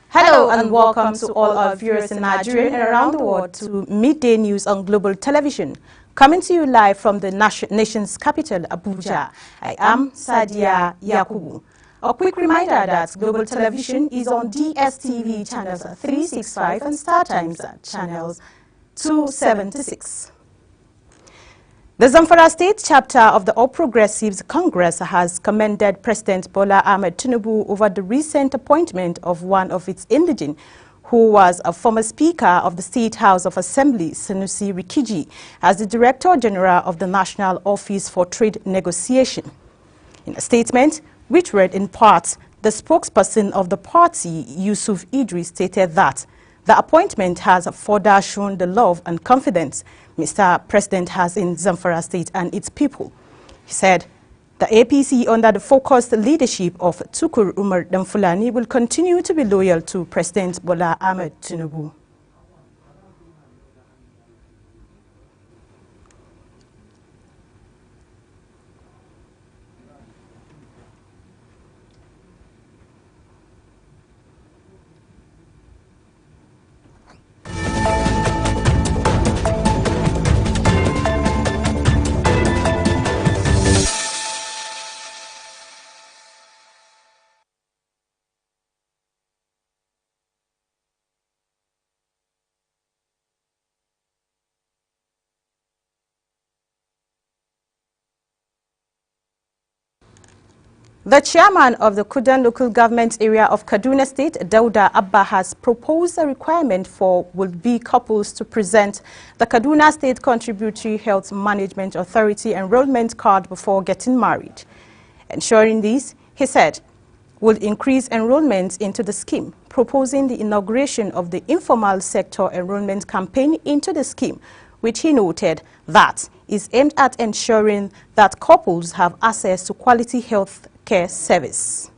Hello and welcome to all our viewers in Nigeria and around the world to Midday News on Global Television. Coming to you live from the nation's capital, Abuja. I am Sadia Yakubu. A quick reminder that Global Television is on DSTV channels 365 and StarTimes channels 276. The Zamfara State chapter of the All Progressives Congress has commended President Bola Ahmed Tinubu over the recent appointment of one of its indigene, who was a former Speaker of the State House of Assembly, Sanusi Rikiji, as the Director General of the National Office for Trade Negotiation. In a statement, which read in part, the spokesperson of the party, Yusuf Idris, stated that the appointment has further shown the love and confidence Mr. President has in Zamfara State and its people. He said, the APC under the focused leadership of Tukur Umar Damfulani will continue to be loyal to President Bola Ahmed Tinubu. The chairman of the Kudan local government area of Kaduna State, Dauda Abba, has proposed a requirement for would-be couples to present the Kaduna State Contributory Health Management Authority enrollment card before getting married. Ensuring this, he said, would increase enrollment into the scheme, proposing the inauguration of the informal sector enrollment campaign into the scheme, which he noted that is aimed at ensuring that couples have access to quality health care service.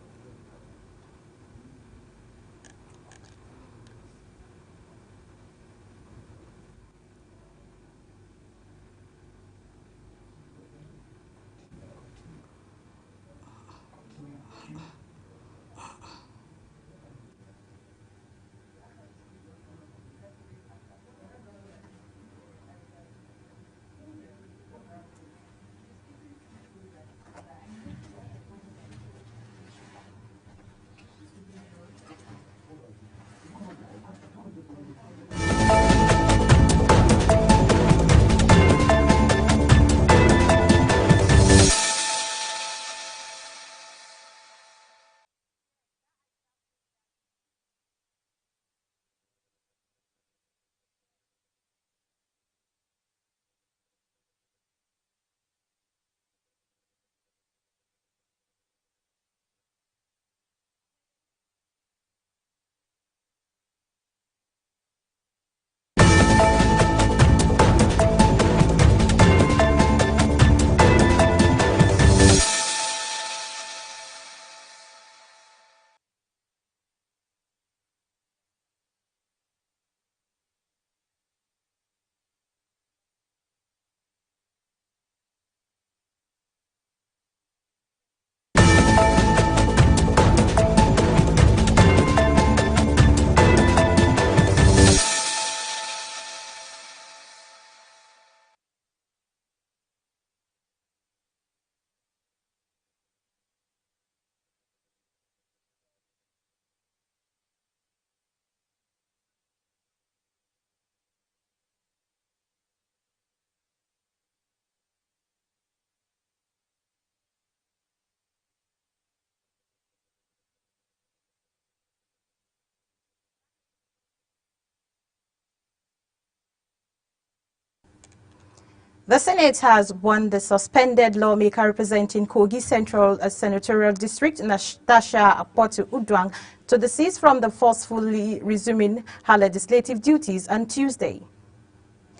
The Senate has won the suspended lawmaker representing Kogi Central Senatorial District, Natasha Apotu Udwang, to desist from the forcefully resuming her legislative duties on Tuesday.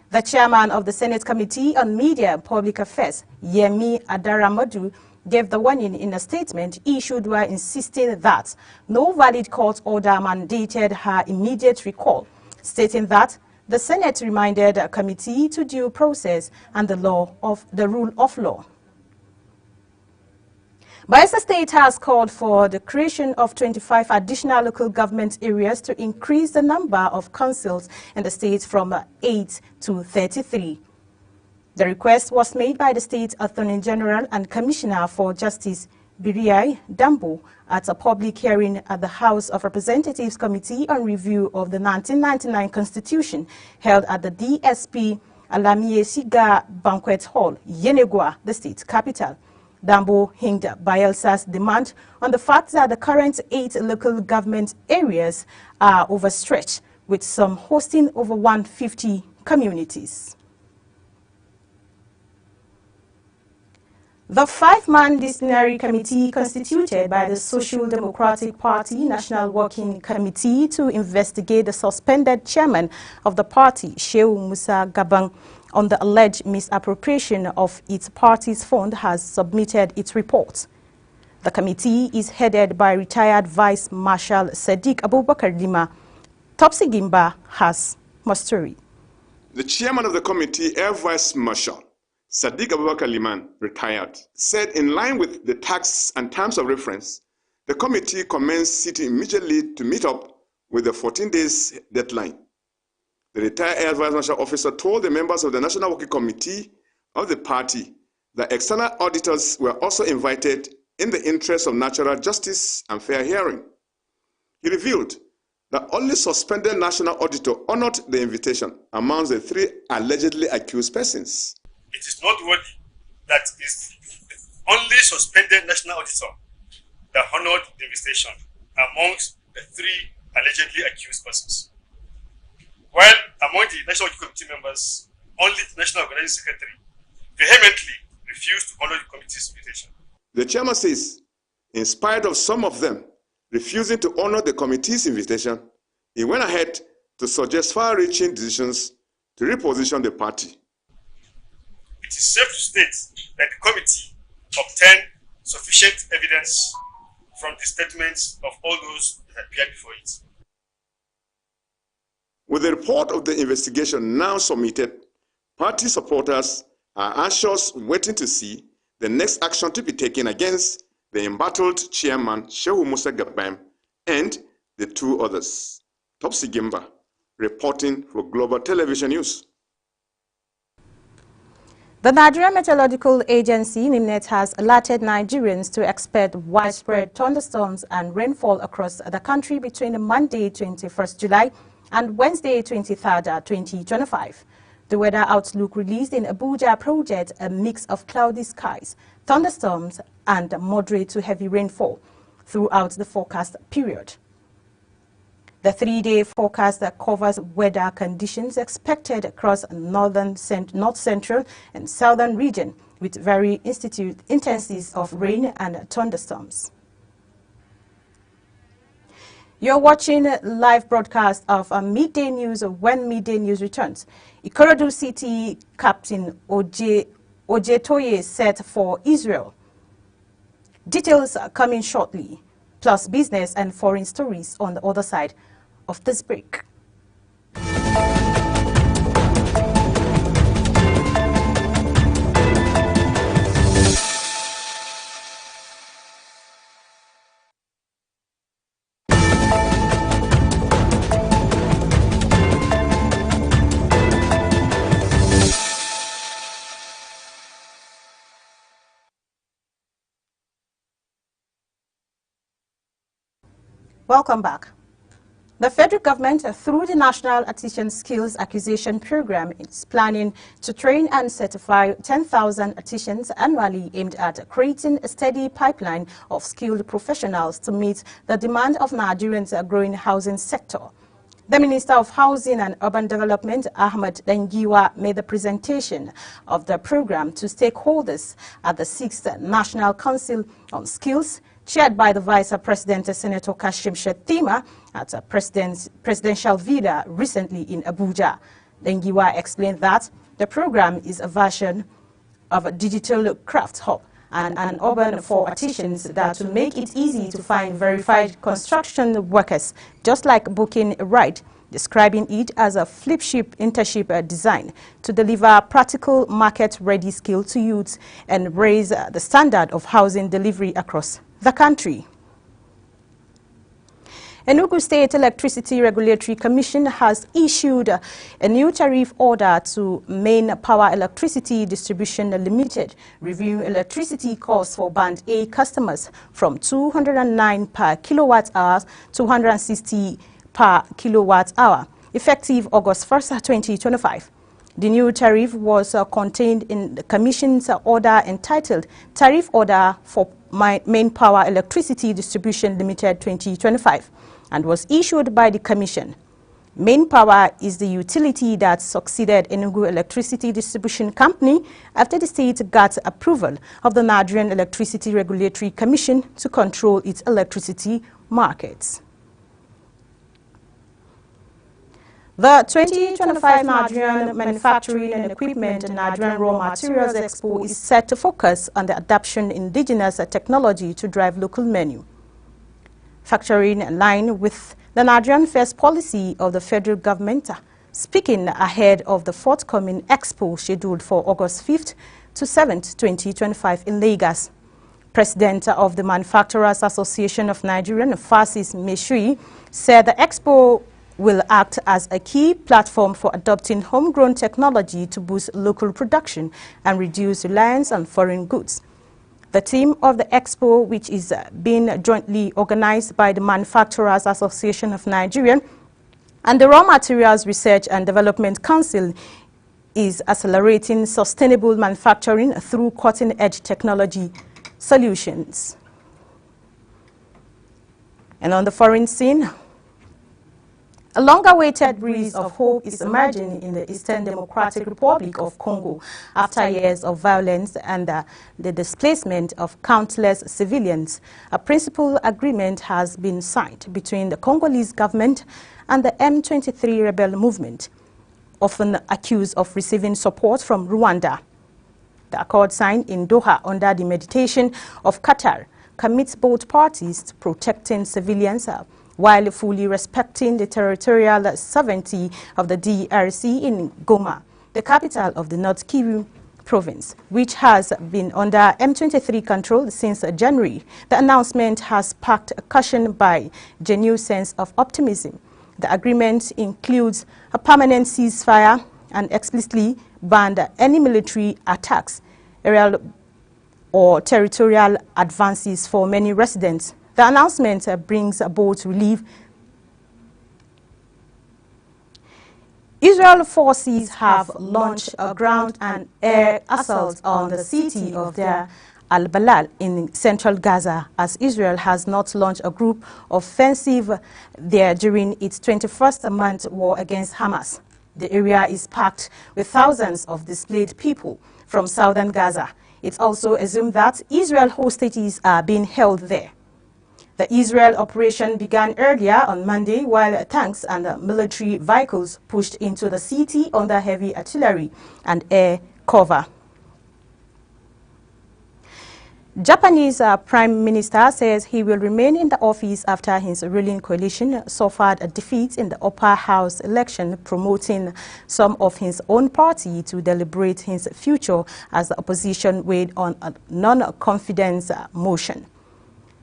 The chairman of the Senate Committee on Media and Public Affairs, Yemi Adaramadu, gave the warning in a statement issued while insisting that no valid court order mandated her immediate recall, stating that the Senate reminded the committee to due process and the rule of law. Bayelsa State has called for the creation of 25 additional local government areas to increase the number of councils in the state from 8 to 33. The request was made by the State Attorney General and Commissioner for Justice, Biriai Dambo, at a public hearing at the House of Representatives Committee on Review of the 1999 Constitution held at the DSP Alamie Siga Banquet Hall, Yenegua, the state capital. Dambo hinged Bayelsa's demand on the fact that the current 8 local government areas are overstretched, with some hosting over 150 communities. The 5-man disciplinary committee constituted by the Social Democratic Party National Working Committee to investigate the suspended chairman of the party, Shehu Musa Gabang, on the alleged misappropriation of its party's fund has submitted its report. The committee is headed by retired Vice Marshal Sadiq Abubakar Lima. Topsy Gimba has more story. The chairman of the committee, Air Vice Marshal Sadiq Abubakar Liman, retired, said in line with the tax and terms of reference, the committee commenced sitting immediately to meet up with the 14 days deadline. The retired Air Vice Marshal officer told the members of the National Working Committee of the party that external auditors were also invited in the interest of natural justice and fair hearing. He revealed that only suspended national auditor honored the invitation amongst the 3 allegedly accused persons. It is noteworthy that it is only suspended national auditor that honored the invitation amongst the 3 allegedly accused persons. While among the National Audit Committee members, only the National Organizing Secretary vehemently refused to honor the committee's invitation. The chairman says, in spite of some of them refusing to honor the committee's invitation, he went ahead to suggest far-reaching decisions to reposition the party. It is safe to state that the committee obtained sufficient evidence from the statements of all those that appeared before it. With the report of the investigation now submitted, party supporters are anxious waiting to see the next action to be taken against the embattled chairman Shehu Musa Gabam and the 2 others. Topsy Gimba, reporting for Global Television News. The Nigerian Meteorological Agency, NIMNET, has alerted Nigerians to expect widespread thunderstorms and rainfall across the country between Monday, 21st July and Wednesday, 23rd, 2025. The weather outlook released in Abuja projects a mix of cloudy skies, thunderstorms, and moderate to heavy rainfall throughout the forecast period. The 3-day forecast that covers weather conditions expected across north central and southern region with varying intensities of rain and thunderstorms. You're watching a live broadcast of Midday News. When Midday News returns, Ikorodu City Captain Ojetoye set for Israel. Details are coming shortly, plus business and foreign stories on the other side of this break. Welcome back. The federal government, through the National Artisan Skills Acquisition Program, is planning to train and certify 10,000 artisans annually, aimed at creating a steady pipeline of skilled professionals to meet the demand of Nigerians' growing housing sector. The Minister of Housing and Urban Development, Ahmed Dengiwa, made the presentation of the program to stakeholders at the 6th National Council on Skills, chaired by the Vice President, Senator Kashim Shettima, at a presidential villa recently in Abuja. Dengiwa explained that the program is a version of a digital craft hub and an urban for artisans that will make it easy to find verified construction workers, just like booking a ride describing it as a flip-chip internship design to deliver practical market-ready skill to youths and raise the standard of housing delivery across the country. Enugu State Electricity Regulatory Commission has issued a new tariff order to Main Power Electricity Distribution Limited, reviewing electricity costs for Band A customers from 209 per kilowatt hour to 260 per kilowatt hour, effective August 1st, 2025. The new tariff was contained in the Commission's order entitled Tariff Order for Main Power Electricity Distribution Limited 2025 and was issued by the Commission. Main Power is the utility that succeeded Enugu Electricity Distribution Company after the state got approval of the Nigerian Electricity Regulatory Commission to control its electricity markets. The 2025 Nigerian Manufacturing and Equipment and Nigerian Raw Materials Expo is set to focus on the adoption of indigenous technology to drive local menu. Factoring in line with the Nigerian First policy of the federal government, speaking ahead of the forthcoming expo scheduled for August 5th to 7th, 2025 in Lagos. President of the Manufacturers Association of Nigeria, Francis Meshui, said the expo will act as a key platform for adopting homegrown technology to boost local production and reduce reliance on foreign goods. The theme of the expo, which is being jointly organized by the Manufacturers Association of Nigeria and the Raw Materials Research and Development Council, is accelerating sustainable manufacturing through cutting-edge technology solutions. And on the foreign scene, a long-awaited breeze of hope is emerging in the Eastern Democratic Republic of Congo after years of violence and the displacement of countless civilians. A principal agreement has been signed between the Congolese government and the M23 rebel movement, often accused of receiving support from Rwanda. The accord signed in Doha under the mediation of Qatar commits both parties to protecting civilians while fully respecting the territorial sovereignty of the DRC in Goma, the capital of the North Kivu province, which has been under M23 control since January. The announcement has sparked a caution by a genuine sense of optimism. The agreement includes a permanent ceasefire and explicitly banned any military attacks, aerial or territorial advances for many residents. The announcement brings both relief. Israel forces have launched a ground and air assault on the city of Deir al-Balal in central Gaza, as Israel has not launched a group offensive there during its 21st month war against Hamas. The area is packed with thousands of displaced people from southern Gaza. It's also assumed that Israel hostages are being held there. The Israel operation began earlier on Monday while tanks and military vehicles pushed into the city under heavy artillery and air cover. Japanese Prime Minister says he will remain in the office after his ruling coalition suffered a defeat in the upper house election, promoting some of his own party to deliberate his future as the opposition weighed on a non-confidence motion.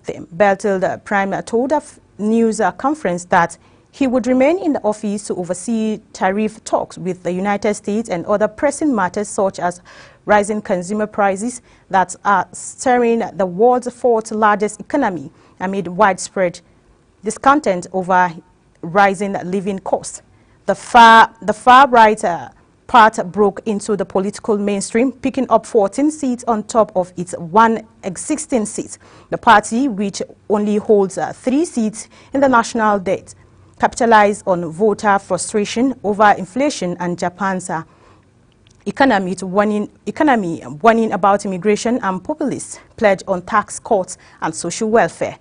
The embattled Prime told a news conference that he would remain in the office to oversee tariff talks with the United States and other pressing matters such as rising consumer prices that are stirring the world's fourth largest economy amid widespread discontent over rising living costs. The far-right part broke into the political mainstream, picking up 14 seats on top of its 116 seats. The party, which only holds 3 seats in the national debt, capitalized on voter frustration over inflation and Japan's economy warning about immigration and populist pledge on tax cuts and social welfare.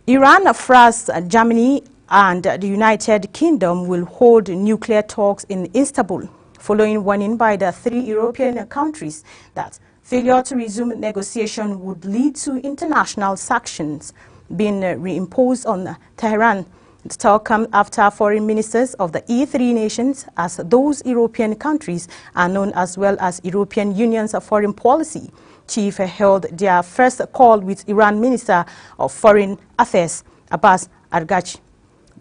Iran, France, Germany, and the United Kingdom will hold nuclear talks in Istanbul, following warning by the 3 European countries that failure to resume negotiation would lead to international sanctions being reimposed on Tehran The talk comes after foreign ministers of the E3 nations, as those European countries are known as well as European Union's foreign policy chief, held their first call with Iran Minister of Foreign Affairs, Abbas Araghchi,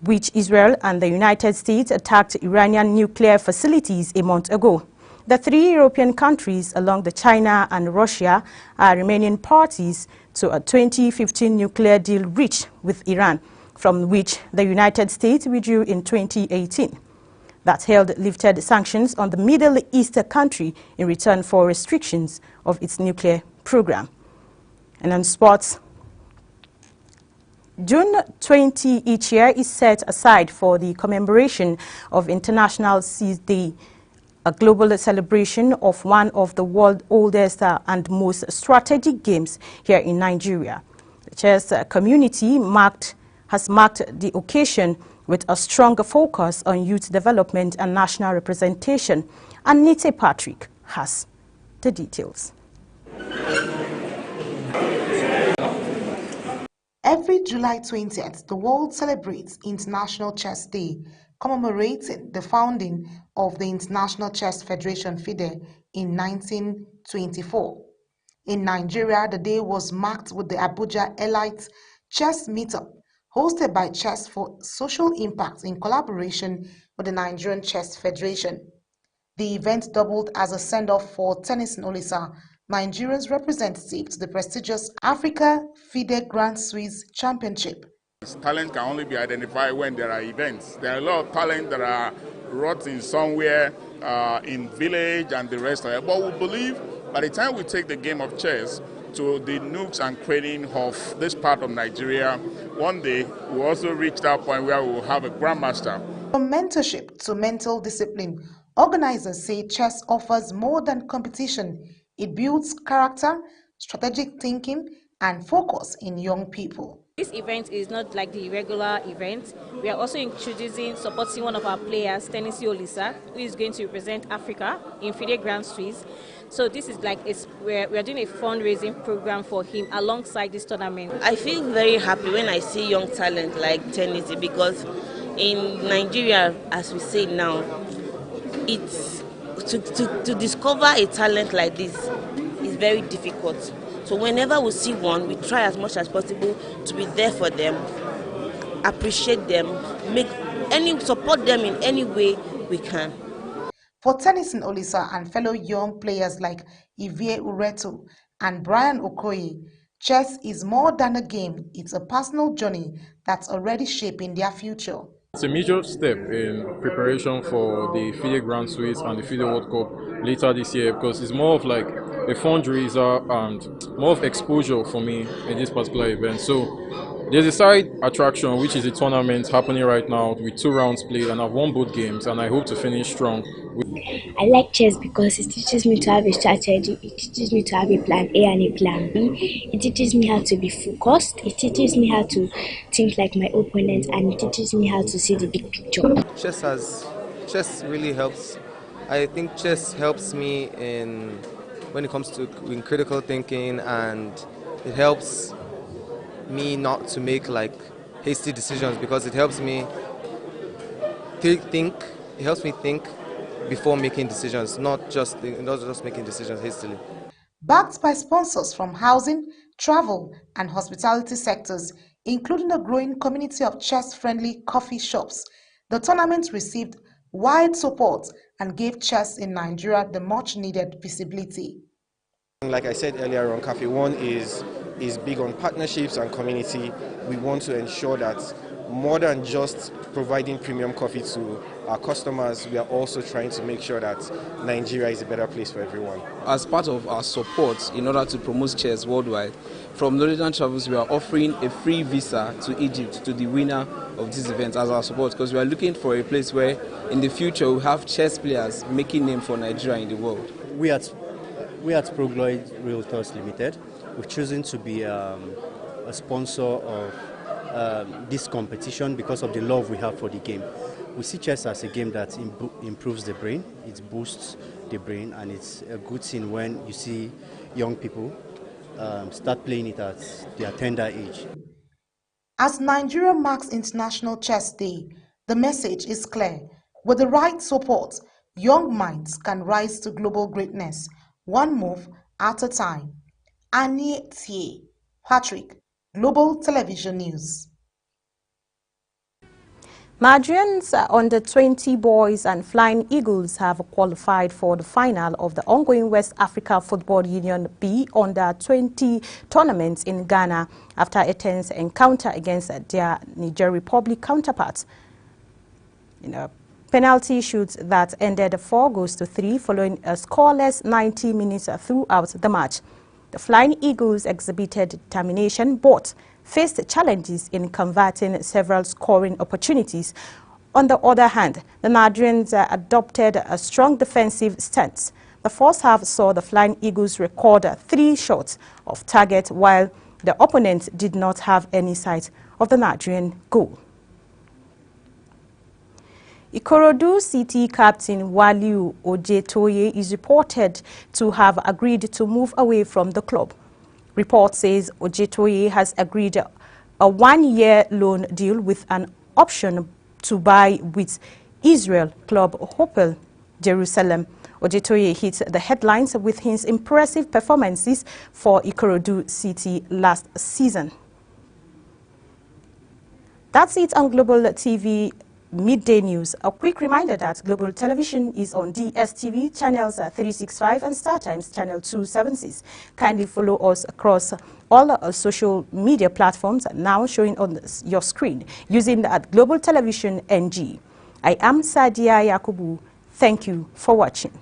which Israel and the United States attacked Iranian nuclear facilities a month ago. The three European countries, along with China and Russia, are remaining parties to a 2015 nuclear deal reached with Iran, from which the United States withdrew in 2018. That held lifted sanctions on the Middle East country in return for restrictions of its nuclear program. And on sports, June 20 each year is set aside for the commemoration of International Chess Day, a global celebration of one of the world's oldest and most strategic games here in Nigeria. The chess community has marked the occasion with a stronger focus on youth development and national representation. And Nite Patrick has the details. Every July 20th, the world celebrates International Chess Day, commemorating the founding of the International Chess Federation FIDE in 1924. In Nigeria, the day was marked with the Abuja Elite Chess Meetup, hosted by Chess for Social Impact in collaboration with the Nigerian Chess Federation. The event doubled as a send-off for Tennyson Olisa, Nigeria's representative to the prestigious Africa FIDE Grand Swiss Championship. Talent can only be identified when there are events. There are a lot of talent that are rotting somewhere in village and the rest of it. But we believe by the time we take the game of chess to the nooks and crannies of this part of Nigeria, one day we'll also reach that point where we will have a grandmaster. From mentorship to mental discipline, organizers say chess offers more than competition. It builds character, strategic thinking, and focus in young people. This event is not like the regular event. We are also supporting one of our players, Tennyson Olisa, who is going to represent Africa in FIDE Grand Swiss. So this is like we are doing a fundraising program for him alongside this tournament. I feel very happy when I see young talent like Tennyson, because in Nigeria, as we say now, it's to discover a talent like this is very difficult. So whenever we see one, we try as much as possible to be there for them, appreciate them, support them in any way we can. For Tennyson Olisa and fellow young players like Ivie Uretu and Brian Okoye, chess is more than a game. It's a personal journey that's already shaping their future. It's a major step in preparation for the FIDE Grand Swiss and the FIDE World Cup later this year, because it's more of like a fundraiser and more of exposure for me in this particular event. So there's a side attraction, which is a tournament happening right now with 2 rounds played, and I've won both games, and I hope to finish strong. I like chess because it teaches me to have a strategy, it teaches me to have a plan A and a plan B, it teaches me how to be focused, it teaches me how to think like my opponent, and it teaches me how to see the big picture. Chess really helps. I think chess helps me when it comes to critical thinking, and it helps me not to make like hasty decisions, because it helps me think. It helps me think before making decisions, not just making decisions hastily. Backed by sponsors from housing, travel, and hospitality sectors, including a growing community of chess-friendly coffee shops, the tournament received wide support and gave chess in Nigeria the much-needed visibility. Like I said earlier on, Cafe One is big on partnerships and community. We want to ensure that more than just providing premium coffee to our customers, we are also trying to make sure that Nigeria is a better place for everyone. As part of our support in order to promote chess worldwide, from Northern Travels we are offering a free visa to Egypt to the winner of this event as our support, because we are looking for a place where in the future we have chess players making name for Nigeria in the world. We at Progloid Realtors Limited, we've chosen to be a sponsor of this competition because of the love we have for the game. We see chess as a game that improves the brain, it boosts the brain, and it's a good thing when you see young people start playing it at their tender age. As Nigeria marks International Chess Day, the message is clear. With the right support, young minds can rise to global greatness, one move at a time. Annie Tie, Patrick, Global Television News. Nigerians under 20 boys and Flying Eagles have qualified for the final of the ongoing West Africa Football Union B under 20 tournament in Ghana after a tense encounter against their Niger Republic counterparts in a penalty shoot that ended 4-3 following a scoreless 90 minutes throughout the match. The Flying Eagles exhibited determination but faced challenges in converting several scoring opportunities. On the other hand, the Nigerians adopted a strong defensive stance. The first half saw the Flying Eagles record 3 shots off target, while the opponent did not have any sight of the Nigerian goal. Ikorodu City captain Waliu Ojetoye is reported to have agreed to move away from the club. Report says Ojetoye has agreed a 1-year loan deal with an option to buy with Israel club Hapoel Jerusalem. Ojetoye hit the headlines with his impressive performances for Ikorodu City last season. That's it on Global TV Midday News. A quick reminder that Global Television is on DSTV channels 365 and StarTimes channel 276. Kindly follow us across all our social media platforms now showing on your screen using Global Television NG. I am Sadia Yakubu. Thank you for watching.